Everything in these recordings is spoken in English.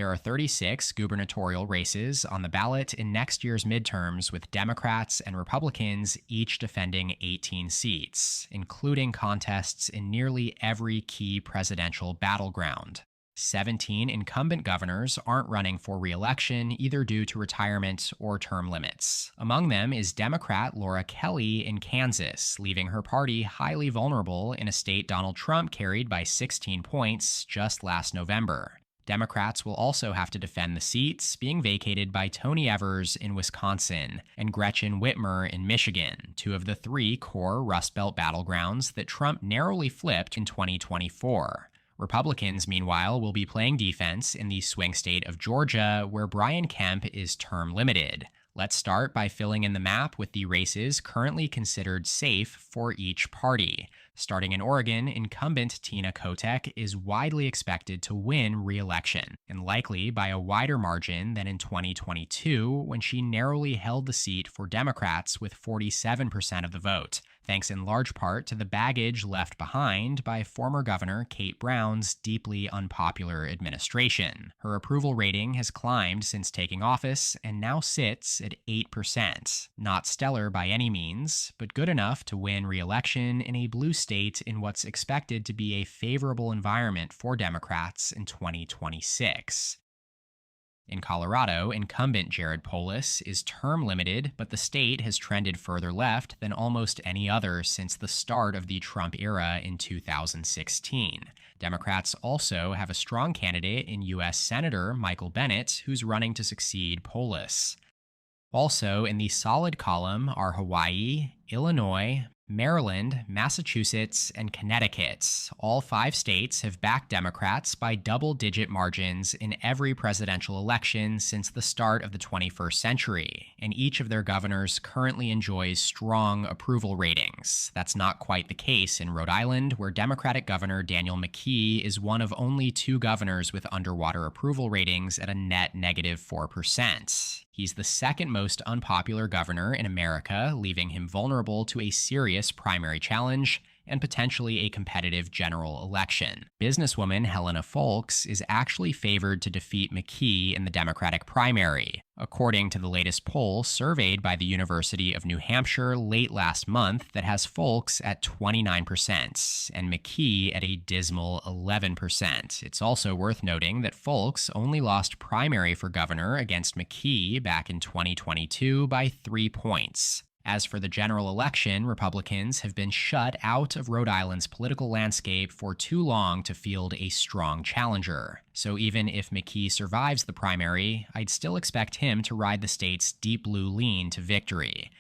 There are 36 gubernatorial races on the ballot in next year's midterms, with Democrats and Republicans each defending 18 seats, including contests in nearly every key presidential battleground. 17 incumbent governors aren't running for re-election either due to retirement or term limits. Among them is Democrat Laura Kelly in Kansas, leaving her party highly vulnerable in a state Donald Trump carried by 16 points just last November. Democrats will also have to defend the seats being vacated by Tony Evers in Wisconsin and Gretchen Whitmer in Michigan, two of the three core Rust Belt battlegrounds that Trump narrowly flipped in 2024. Republicans, meanwhile, will be playing defense in the swing state of Georgia, where Brian Kemp is term limited. Let's start by filling in the map with the races currently considered safe for each party. Starting in Oregon, incumbent Tina Kotek is widely expected to win re-election, and likely by a wider margin than in 2022, when she narrowly held the seat for Democrats with 47% of the vote, thanks in large part to the baggage left behind by former Governor Kate Brown's deeply unpopular administration. Her approval rating has climbed since taking office and now sits at 8%. Not stellar by any means, but good enough to win re-election in a blue state in what's expected to be a favorable environment for Democrats in 2026. In Colorado, incumbent Jared Polis is term limited, but the state has trended further left than almost any other since the start of the Trump era in 2016. Democrats also have a strong candidate in U.S. Senator Michael Bennet, who's running to succeed Polis. Also in the solid column are Hawaii, Illinois, Maryland, Massachusetts, and Connecticut. All 5 states have backed Democrats by double-digit margins in every presidential election since the start of the 21st century, and each of their governors currently enjoys strong approval ratings. That's not quite the case in Rhode Island, where Democratic Governor Daniel McKee is one of only 2 governors with underwater approval ratings at a net negative 4%. He's the second most unpopular governor in America, leaving him vulnerable to a serious primary challenge and potentially a competitive general election. Businesswoman Helena Foulkes is actually favored to defeat McKee in the Democratic primary, according to the latest poll surveyed by the University of New Hampshire late last month that has Foulkes at 29% and McKee at a dismal 11%. It's also worth noting that Foulkes only lost primary for governor against McKee back in 2022 by 3 points. As for the general election, Republicans have been shut out of Rhode Island's political landscape for too long to field a strong challenger. So even if McKee survives the primary, I'd still expect him to ride the state's deep blue lean to victory.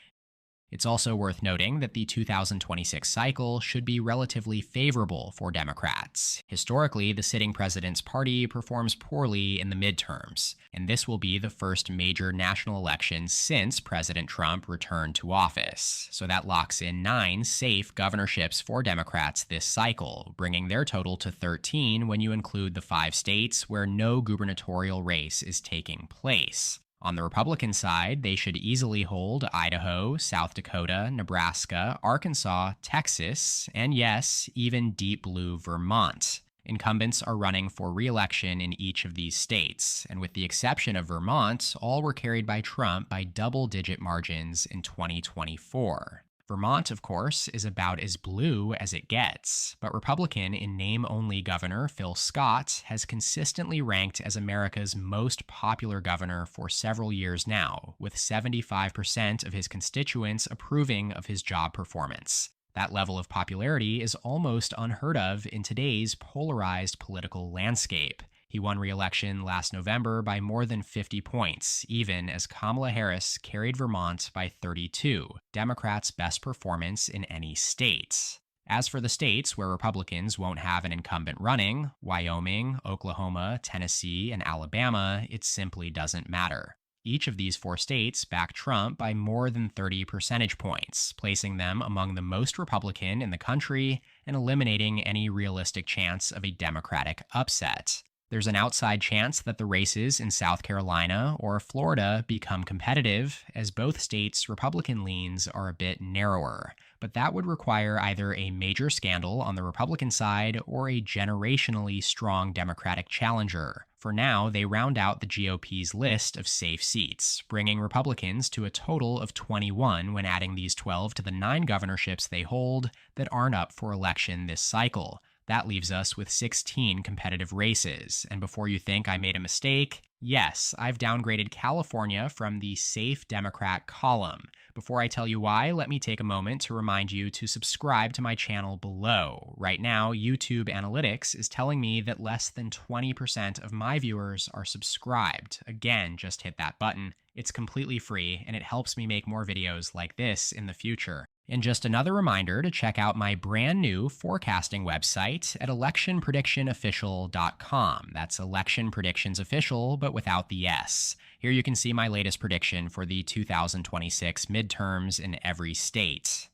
It's also worth noting that the 2026 cycle should be relatively favorable for Democrats. Historically, the sitting president's party performs poorly in the midterms, and this will be the first major national election since President Trump returned to office. So that locks in 9 safe governorships for Democrats this cycle, bringing their total to 13 when you include the 5 states where no gubernatorial race is taking place. On the Republican side, they should easily hold Idaho, South Dakota, Nebraska, Arkansas, Texas, and yes, even deep blue Vermont. Incumbents are running for re-election in each of these states, and with the exception of Vermont, all were carried by Trump by double-digit margins in 2024. Vermont, of course, is about as blue as it gets, but Republican in name-only Governor Phil Scott has consistently ranked as America's most popular governor for several years now, with 75% of his constituents approving of his job performance. That level of popularity is almost unheard of in today's polarized political landscape. He won re-election last November by more than 50 points, even as Kamala Harris carried Vermont by 32, Democrats' best performance in any state. As for the states where Republicans won't have an incumbent running, Wyoming, Oklahoma, Tennessee, and Alabama, it simply doesn't matter. Each of these 4 states back Trump by more than 30 percentage points, placing them among the most Republican in the country and eliminating any realistic chance of a Democratic upset. There's an outside chance that the races in South Carolina or Florida become competitive, as both states' Republican leans are a bit narrower. But that would require either a major scandal on the Republican side or a generationally strong Democratic challenger. For now, they round out the GOP's list of safe seats, bringing Republicans to a total of 21 when adding these 12 to the 9 governorships they hold that aren't up for election this cycle. That leaves us with 16 competitive races. And before you think I made a mistake, yes, I've downgraded California from the safe Democrat column. Before I tell you why, let me take a moment to remind you to subscribe to my channel below. Right now, YouTube Analytics is telling me that less than 20% of my viewers are subscribed. Again, just hit that button. It's completely free, and it helps me make more videos like this in the future. And just another reminder to check out my brand new forecasting website at electionpredictionofficial.com. That's Election Predictions Official, but without the S. Here you can see my latest prediction for the 2026 midterms in every state.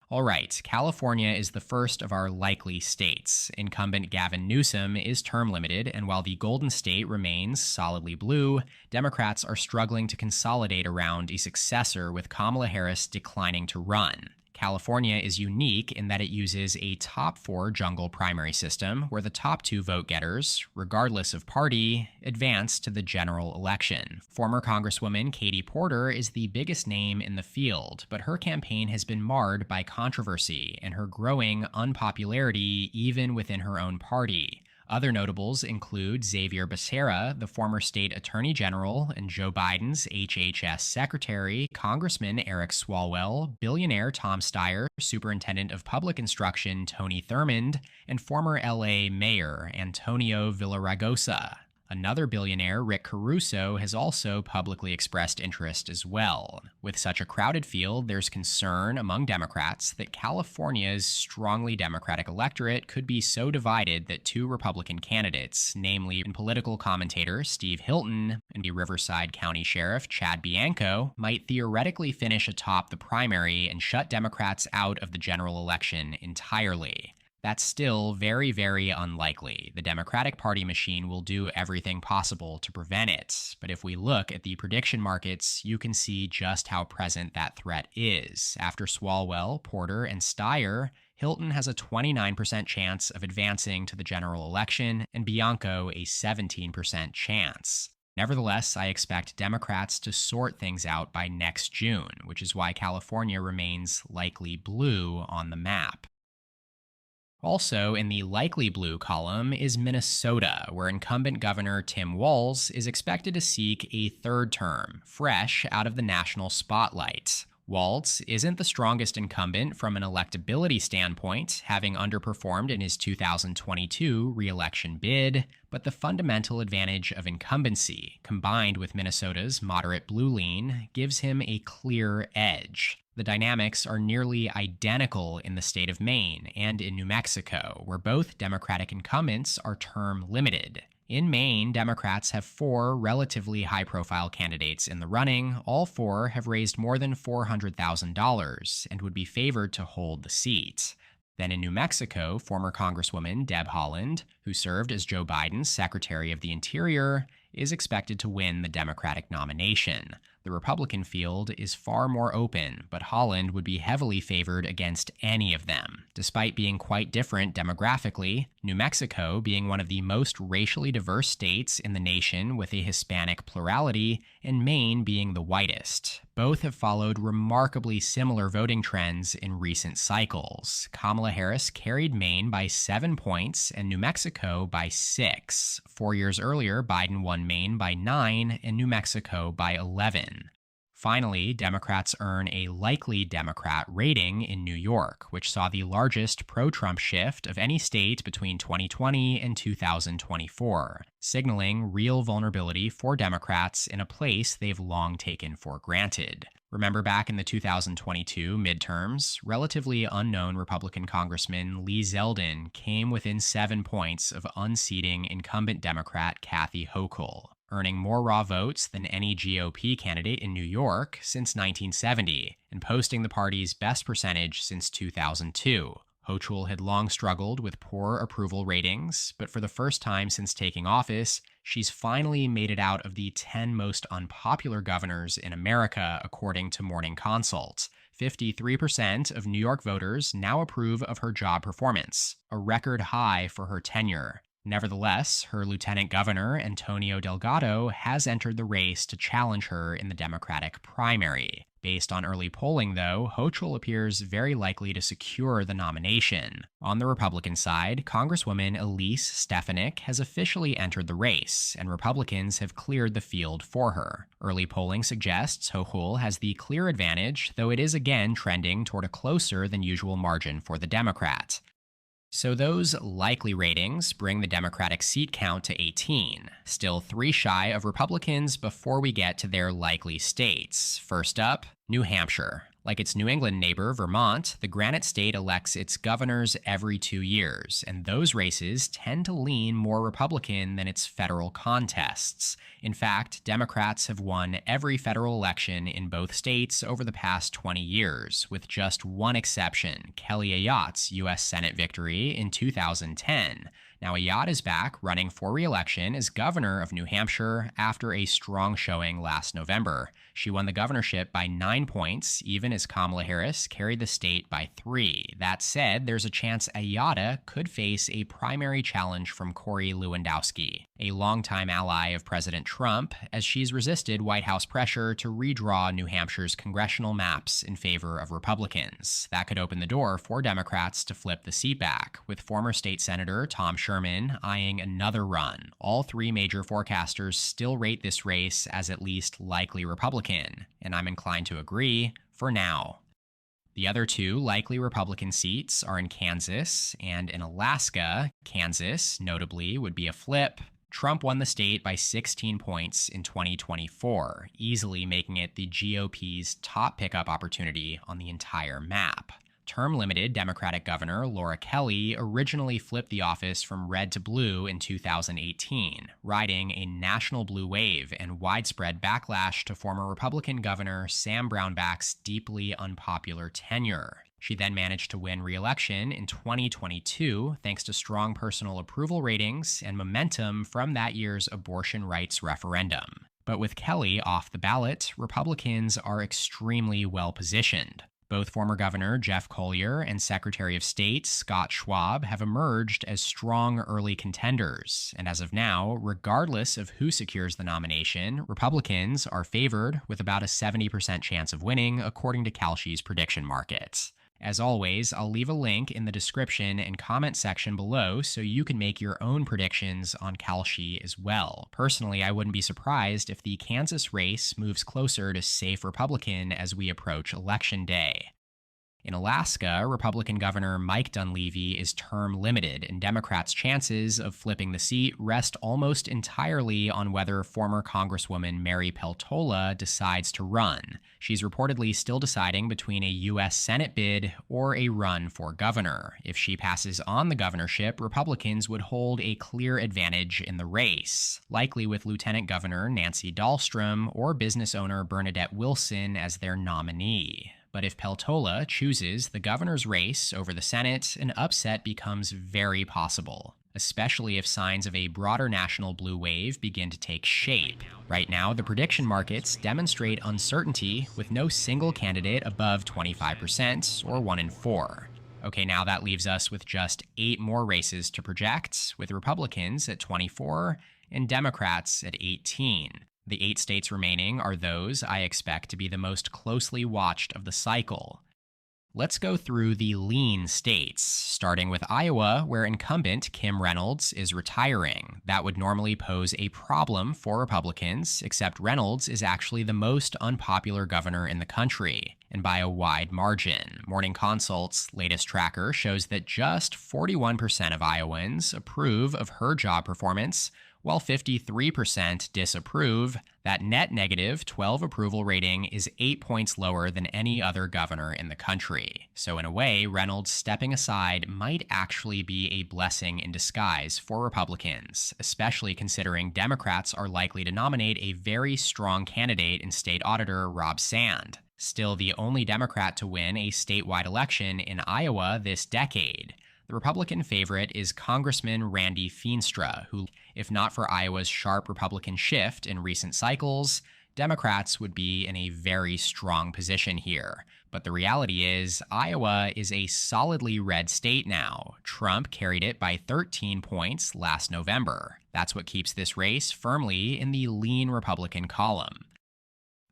All right, California is the first of our likely states. Incumbent Gavin Newsom is term limited, and while the Golden State remains solidly blue, Democrats are struggling to consolidate around a successor with Kamala Harris declining to run. California is unique in that it uses a top 4 jungle primary system where the top 2 vote getters, regardless of party, advance to the general election. Former Congresswoman Katie Porter is the biggest name in the field, but her campaign has been marred by controversy and her growing unpopularity even within her own party. Other notables include Xavier Becerra, the former state attorney general and Joe Biden's HHS secretary, Congressman Eric Swalwell, billionaire Tom Steyer, superintendent of public instruction Tony Thurmond, and former LA mayor Antonio Villaraigosa. Another billionaire, Rick Caruso, has also publicly expressed interest as well. With such a crowded field, there's concern among Democrats that California's strongly Democratic electorate could be so divided that 2 Republican candidates, namely political commentator Steve Hilton and the Riverside County Sheriff Chad Bianco, might theoretically finish atop the primary and shut Democrats out of the general election entirely. That's still very, very unlikely. The Democratic Party machine will do everything possible to prevent it. But if we look at the prediction markets, you can see just how present that threat is. After Swalwell, Porter, and Steyer, Hilton has a 29% chance of advancing to the general election, and Bianco a 17% chance. Nevertheless, I expect Democrats to sort things out by next June, which is why California remains likely blue on the map. Also in the likely blue column is Minnesota, where incumbent Governor Tim Walz is expected to seek a 3rd term, fresh out of the national spotlight. Walz isn't the strongest incumbent from an electability standpoint, having underperformed in his 2022 re-election bid, but the fundamental advantage of incumbency, combined with Minnesota's moderate blue lean, gives him a clear edge. The dynamics are nearly identical in the state of Maine and in New Mexico, where both Democratic incumbents are term limited. In Maine, Democrats have 4 relatively high-profile candidates in the running. All 4 have raised more than $400,000 and would be favored to hold the seat. Then in New Mexico, former Congresswoman Deb Haaland, who served as Joe Biden's Secretary of the Interior, is expected to win the Democratic nomination. The Republican field is far more open, but Haaland would be heavily favored against any of them. Despite being quite different demographically, New Mexico being one of the most racially diverse states in the nation with a Hispanic plurality, and Maine being the whitest. Both have followed remarkably similar voting trends in recent cycles. Kamala Harris carried Maine by 7 points and New Mexico by 6. 4 years earlier, Biden won Maine by 9 and New Mexico by 11. Finally, Democrats earn a likely Democrat rating in New York, which saw the largest pro-Trump shift of any state between 2020 and 2024, signaling real vulnerability for Democrats in a place they've long taken for granted. Remember back in the 2022 midterms, relatively unknown Republican Congressman Lee Zeldin came within 7 points of unseating incumbent Democrat Kathy Hochul, earning more raw votes than any GOP candidate in New York since 1970 and posting the party's best percentage since 2002. Hochul had long struggled with poor approval ratings, but for the first time since taking office, she's finally made it out of the 10 most unpopular governors in America, according to Morning Consult. 53% of New York voters now approve of her job performance, a record high for her tenure. Nevertheless, her lieutenant governor, Antonio Delgado, has entered the race to challenge her in the Democratic primary. Based on early polling, though, Hochul appears very likely to secure the nomination. On the Republican side, Congresswoman Elise Stefanik has officially entered the race, and Republicans have cleared the field for her. Early polling suggests Hochul has the clear advantage, though it is again trending toward a closer than usual margin for the Democrat. So those likely ratings bring the Democratic seat count to 18, still 3 shy of Republicans before we get to their likely states. First up, New Hampshire. Like its New England neighbor, Vermont, the Granite State elects its governors every 2 years, and those races tend to lean more Republican than its federal contests. In fact, Democrats have won every federal election in both states over the past 20 years, with just one exception, Kelly Ayotte's U.S. Senate victory in 2010. Now, Ayotte is back running for re-election as governor of New Hampshire after a strong showing last November. She won the governorship by 9 points, even as Kamala Harris carried the state by 3. That said, there's a chance Ayotte could face a primary challenge from Corey Lewandowski, a longtime ally of President Trump, as she's resisted White House pressure to redraw New Hampshire's congressional maps in favor of Republicans. That could open the door for Democrats to flip the seat back, with former state senator Tom Sherman eyeing another run. All 3 major forecasters still rate this race as at least likely Republican, and I'm inclined to agree for now. The other 2 likely Republican seats are in Kansas and in Alaska. Kansas, notably, would be a flip. Trump won the state by 16 points in 2024, easily making it the GOP's top pickup opportunity on the entire map. Term-limited Democratic Governor Laura Kelly originally flipped the office from red to blue in 2018, riding a national blue wave and widespread backlash to former Republican Governor Sam Brownback's deeply unpopular tenure. She then managed to win re-election in 2022 thanks to strong personal approval ratings and momentum from that year's abortion rights referendum. But with Kelly off the ballot, Republicans are extremely well positioned. Both former Governor Jeff Colyer and Secretary of State Scott Schwab have emerged as strong early contenders, and as of now, regardless of who secures the nomination, Republicans are favored with about a 70% chance of winning, according to Kalshi's prediction market. As always, I'll leave a link in the description and comment section below so you can make your own predictions on Kalshi as well. Personally, I wouldn't be surprised if the Kansas race moves closer to safe Republican as we approach Election Day. In Alaska, Republican Governor Mike Dunleavy is term limited, and Democrats' chances of flipping the seat rest almost entirely on whether former Congresswoman Mary Peltola decides to run. She's reportedly still deciding between a U.S. Senate bid or a run for governor. If she passes on the governorship, Republicans would hold a clear advantage in the race, likely with Lieutenant Governor Nancy Dahlstrom or business owner Bernadette Wilson as their nominee. But if Peltola chooses the governor's race over the Senate, an upset becomes very possible, especially if signs of a broader national blue wave begin to take shape. Right now, the prediction markets demonstrate uncertainty with no single candidate above 25% or 1 in 4. Okay, now that leaves us with just 8 more races to project, with Republicans at 24 and Democrats at 18. The 8 states remaining are those I expect to be the most closely watched of the cycle. Let's go through the lean states, starting with Iowa, where incumbent Kim Reynolds is retiring. That would normally pose a problem for Republicans, except Reynolds is actually the most unpopular governor in the country, and by a wide margin. Morning Consult's latest tracker shows that just 41% of Iowans approve of her job performance, while 53% disapprove. That net negative 12 approval rating is 8 points lower than any other governor in the country. So in a way, Reynolds stepping aside might actually be a blessing in disguise for Republicans, especially considering Democrats are likely to nominate a very strong candidate in State Auditor Rob Sand. Still the only Democrat to win a statewide election in Iowa this decade. The Republican favorite is Congressman Randy Feenstra, who, if not for Iowa's sharp Republican shift in recent cycles, Democrats would be in a very strong position here. But the reality is, Iowa is a solidly red state now. Trump carried it by 13 points last November. That's what keeps this race firmly in the lean Republican column.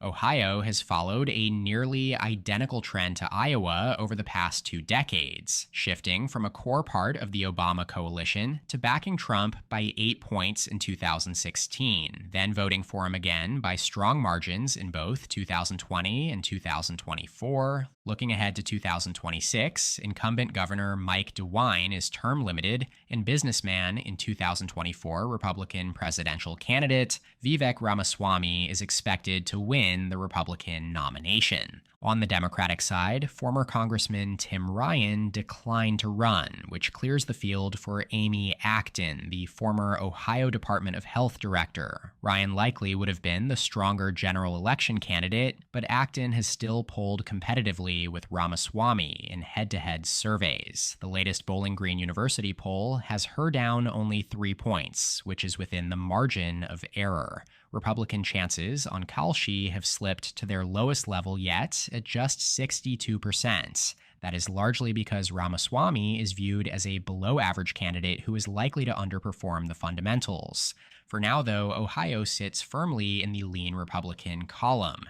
Ohio has followed a nearly identical trend to Iowa over the past 2 decades, shifting from a core part of the Obama coalition to backing Trump by 8 points in 2016, then voting for him again by strong margins in both 2020 and 2024. Looking ahead to 2026, incumbent Governor Mike DeWine is term limited, and businessman in 2024 Republican presidential candidate Vivek Ramaswamy is expected to win the Republican nomination. On the Democratic side, former Congressman Tim Ryan declined to run, which clears the field for Amy Acton, the former Ohio Department of Health director. Ryan likely would have been the stronger general election candidate, but Acton has still polled competitively with Ramaswamy in head-to-head surveys. The latest Bowling Green University poll has her down only 3 points, which is within the margin of error. Republican chances on Kalshi have slipped to their lowest level yet at just 62%. That is largely because Ramaswamy is viewed as a below-average candidate who is likely to underperform the fundamentals. For now, though, Ohio sits firmly in the lean Republican column.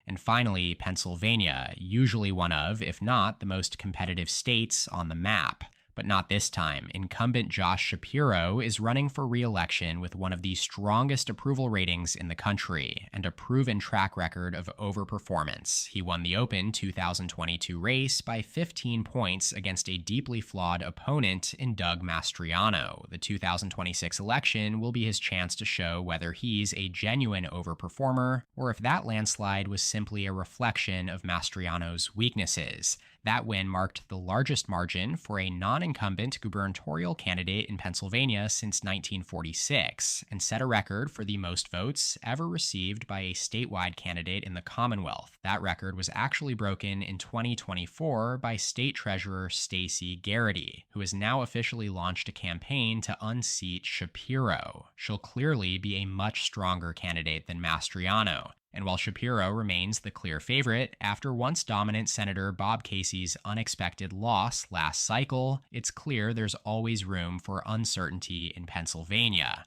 And finally, Pennsylvania, usually one of, if not the most competitive states on the map. But not this time. Incumbent Josh Shapiro is running for re-election with one of the strongest approval ratings in the country and a proven track record of overperformance. He won the open 2022 race by 15 points against a deeply flawed opponent in Doug Mastriano. The 2026 election will be his chance to show whether he's a genuine overperformer or if that landslide was simply a reflection of Mastriano's weaknesses. That win marked the largest margin for a non-incumbent gubernatorial candidate in Pennsylvania since 1946 and set a record for the most votes ever received by a statewide candidate in the Commonwealth. That record was actually broken in 2024 by State Treasurer Stacey Garrity, who has now officially launched a campaign to unseat Shapiro. She'll clearly be a much stronger candidate than Mastriano. And while Shapiro remains the clear favorite, after once dominant Senator Bob Casey's unexpected loss last cycle, it's clear there's always room for uncertainty in Pennsylvania.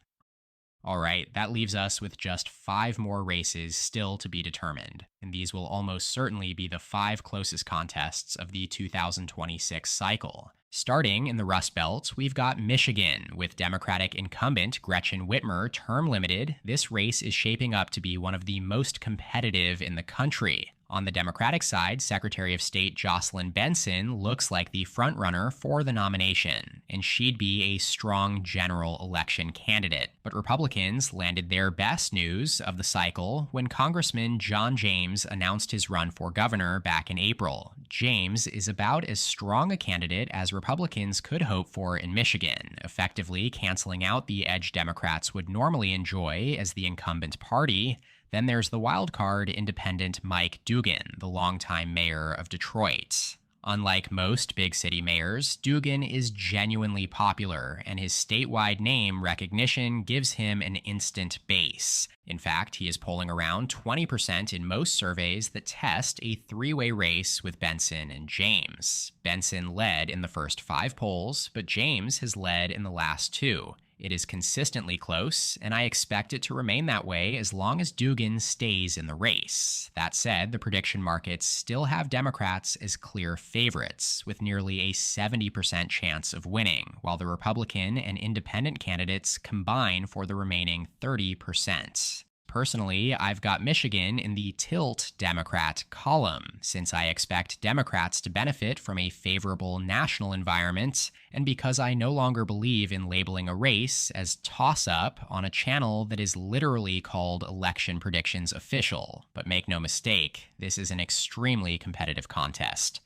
All right, that leaves us with just 5 more races still to be determined, and these will almost certainly be the 5 closest contests of the 2026 cycle. Starting in the Rust Belt, we've got Michigan. With Democratic incumbent Gretchen Whitmer term limited, this race is shaping up to be one of the most competitive in the country. On the Democratic side, Secretary of State Jocelyn Benson looks like the frontrunner for the nomination, and she'd be a strong general election candidate. But Republicans landed their best news of the cycle when Congressman John James announced his run for governor back in April. James is about as strong a candidate as Republicans could hope for in Michigan, effectively canceling out the edge Democrats would normally enjoy as the incumbent party. Then there's the wild card independent Mike Duggan, the longtime mayor of Detroit. Unlike most big city mayors, Duggan is genuinely popular, and his statewide name recognition gives him an instant base. In fact, he is polling around 20% in most surveys that test a 3-way race with Benson and James. Benson led in the first 5 polls, but James has led in the last 2. It is consistently close, and I expect it to remain that way as long as Duggan stays in the race. That said, the prediction markets still have Democrats as clear favorites, with nearly a 70% chance of winning, while the Republican and independent candidates combine for the remaining 30%. Personally, I've got Michigan in the tilt Democrat column, since I expect Democrats to benefit from a favorable national environment, and because I no longer believe in labeling a race as toss-up on a channel that is literally called Election Predictions Official. But make no mistake, this is an extremely competitive contest.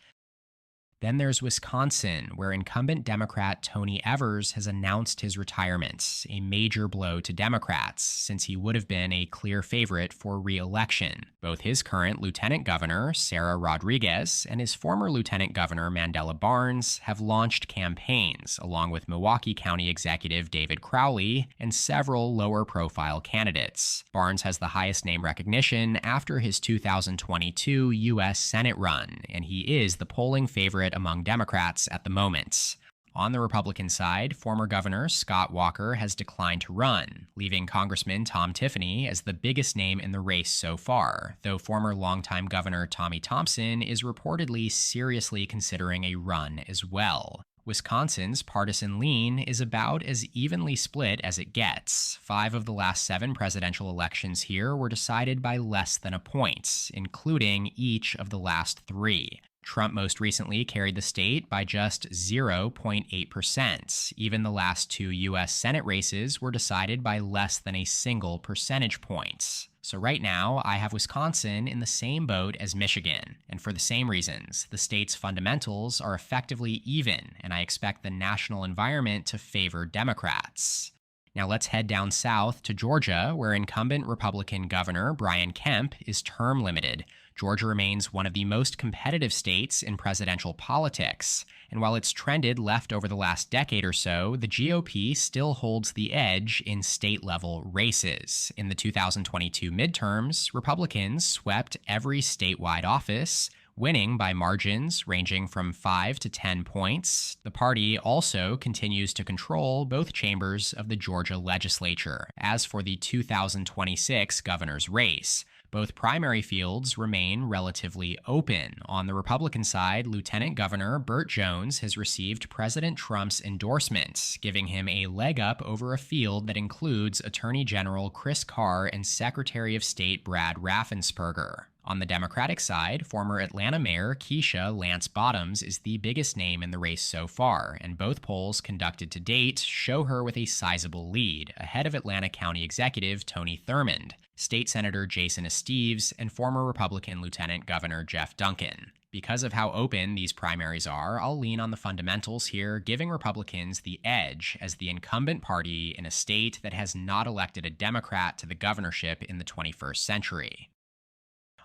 Then there's Wisconsin, where incumbent Democrat Tony Evers has announced his retirement, a major blow to Democrats, since he would have been a clear favorite for re election. Both his current lieutenant governor, Sarah Rodriguez, and his former lieutenant governor, Mandela Barnes, have launched campaigns, along with Milwaukee County Executive David Crowley and several lower profile candidates. Barnes has the highest name recognition after his 2022 U.S. Senate run, and he is the polling favorite among Democrats at the moment. On the Republican side, former Governor Scott Walker has declined to run, leaving Congressman Tom Tiffany as the biggest name in the race so far, though former longtime Governor Tommy Thompson is reportedly seriously considering a run as well. Wisconsin's partisan lean is about as evenly split as it gets. 5 of the last 7 presidential elections here were decided by less than a point, including each of the last 3. Trump most recently carried the state by just 0.8%. Even the last 2 U.S. Senate races were decided by less than a single percentage point. So right now, I have Wisconsin in the same boat as Michigan, and for the same reasons. The state's fundamentals are effectively even, and I expect the national environment to favor Democrats. Now let's head down south to Georgia, where incumbent Republican Governor Brian Kemp is term limited. Georgia remains one of the most competitive states in presidential politics, and while it's trended left over the last decade or so, the GOP still holds the edge in state-level races. In the 2022 midterms, Republicans swept every statewide office, winning by margins ranging from 5 to 10 points. The party also continues to control both chambers of the Georgia legislature. As for the 2026 governor's race, both primary fields remain relatively open. On the Republican side, Lieutenant Governor Burt Jones has received President Trump's endorsement, giving him a leg up over a field that includes Attorney General Chris Carr and Secretary of State Brad Raffensperger. On the Democratic side, former Atlanta Mayor Keisha Lance Bottoms is the biggest name in the race so far, and both polls conducted to date show her with a sizable lead, ahead of Atlanta County Executive Tony Thurmond, State Senator Jason Esteves, and former Republican Lieutenant Governor Jeff Duncan. Because of how open these primaries are, I'll lean on the fundamentals here, giving Republicans the edge as the incumbent party in a state that has not elected a Democrat to the governorship in the 21st century.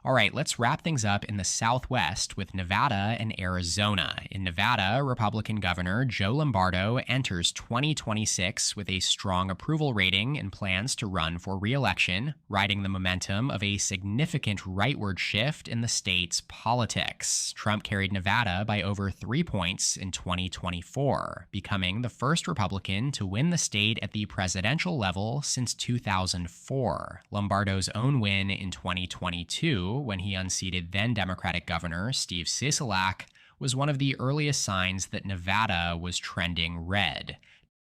All right, let's wrap things up in the Southwest with Nevada and Arizona. In Nevada, Republican Governor Joe Lombardo enters 2026 with a strong approval rating and plans to run for re-election, riding the momentum of a significant rightward shift in the state's politics. Trump carried Nevada by over 3 points in 2024, becoming the first Republican to win the state at the presidential level since 2004. Lombardo's own win in 2022, when he unseated then-Democratic Governor Steve Sisolak, was one of the earliest signs that Nevada was trending red.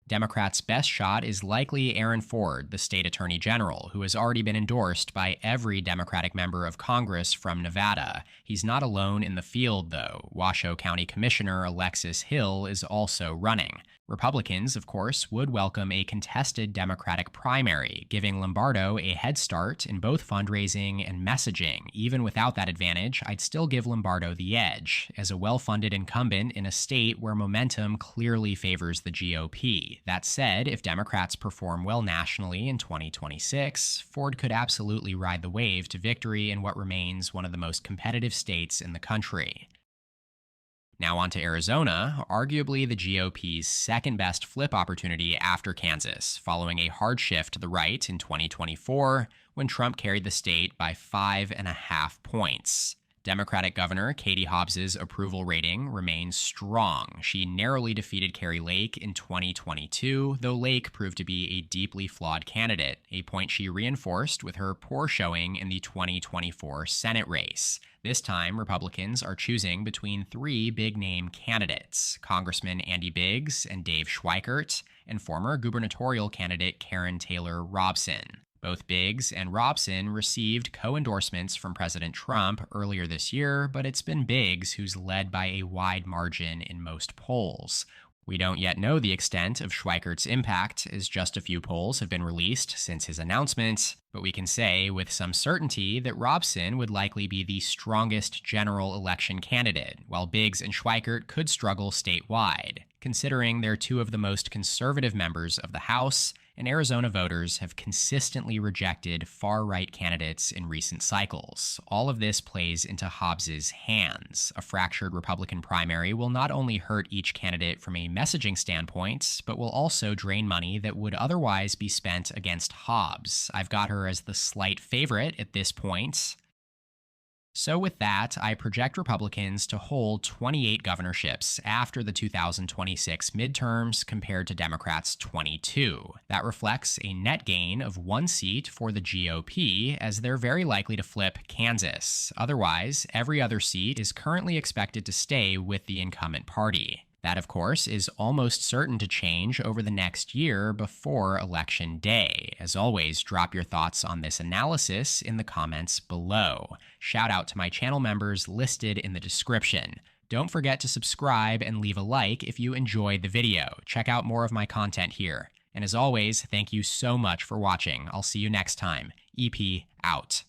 Democrats' best shot is likely Aaron Ford, the state attorney general, who has already been endorsed by every Democratic member of Congress from Nevada. He's not alone in the field, though. Washoe County Commissioner Alexis Hill is also running. Republicans, of course, would welcome a contested Democratic primary, giving Lombardo a head start in both fundraising and messaging. Even without that advantage, I'd still give Lombardo the edge, as a well-funded incumbent in a state where momentum clearly favors the GOP. That said, if Democrats perform well nationally in 2026, Ford could absolutely ride the wave to victory in what remains one of the most competitive states in the country. Now on to Arizona, arguably the GOP's second-best flip opportunity after Kansas, following a hard shift to the right in 2024 when Trump carried the state by 5.5 points. Democratic Governor Katie Hobbs's approval rating remains strong. She narrowly defeated Kari Lake in 2022, though Lake proved to be a deeply flawed candidate, a point she reinforced with her poor showing in the 2024 Senate race. This time, Republicans are choosing between 3 big-name candidates, Congressman Andy Biggs and Dave Schweikert, and former gubernatorial candidate Karen Taylor Robson. Both Biggs and Robson received co-endorsements from President Trump earlier this year, but it's been Biggs who's led by a wide margin in most polls. We don't yet know the extent of Schweikert's impact, as just a few polls have been released since his announcement, but we can say with some certainty that Robson would likely be the strongest general election candidate, while Biggs and Schweikert could struggle statewide, considering they're two of the most conservative members of the House, and Arizona voters have consistently rejected far-right candidates in recent cycles. All of this plays into Hobbs's hands. A fractured Republican primary will not only hurt each candidate from a messaging standpoint, but will also drain money that would otherwise be spent against Hobbs. I've got her as the slight favorite at this point. So with that, I project Republicans to hold 28 governorships after the 2026 midterms compared to Democrats' 22. That reflects a net gain of 1 seat for the GOP, as they're very likely to flip Kansas. Otherwise, every other seat is currently expected to stay with the incumbent party. That, of course, is almost certain to change over the next year before Election Day. As always, drop your thoughts on this analysis in the comments below. Shout out to my channel members listed in the description. Don't forget to subscribe and leave a like if you enjoyed the video. Check out more of my content here. And as always, thank you so much for watching. I'll see you next time. EP out.